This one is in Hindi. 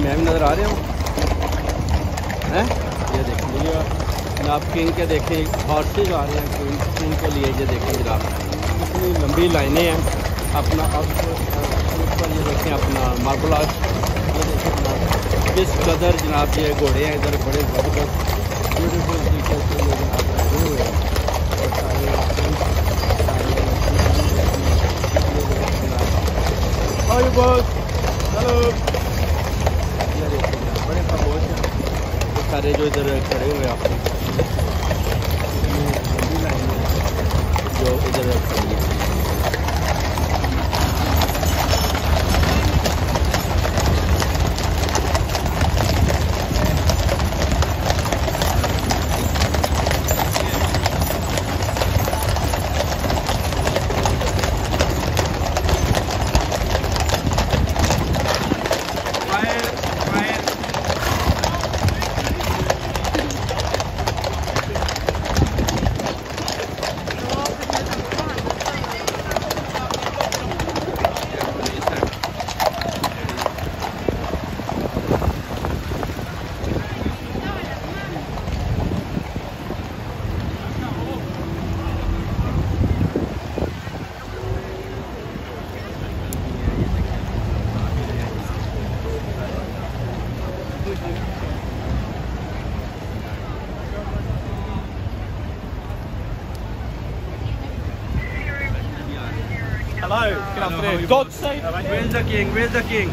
मैं भी नज़र आ रहा हूँ हैं। ये देखें ये जनाब किंग के देखें हॉर्सेज आ रहे हैं किंग के लिए। ये देखें जनाब इतनी लंबी लाइनें हैं अपना। अब ऊपर ये देखें अपना मार्बल आर्च। ये देखें जनाब किस कदर जनाब ये घोड़े हैं इधर बड़े ज़बरदस्त ब्यूटीफुल तरीके से ये जनाब लगे हुए हैं। और हेलो ये देखिए बड़े खामोश हैं सारे जो इधर खड़े हुए हैं अपनी लंबी लाइन में जो इधर खड़ी है। Hello, good afternoon. God save. Where's the king? Where's the king?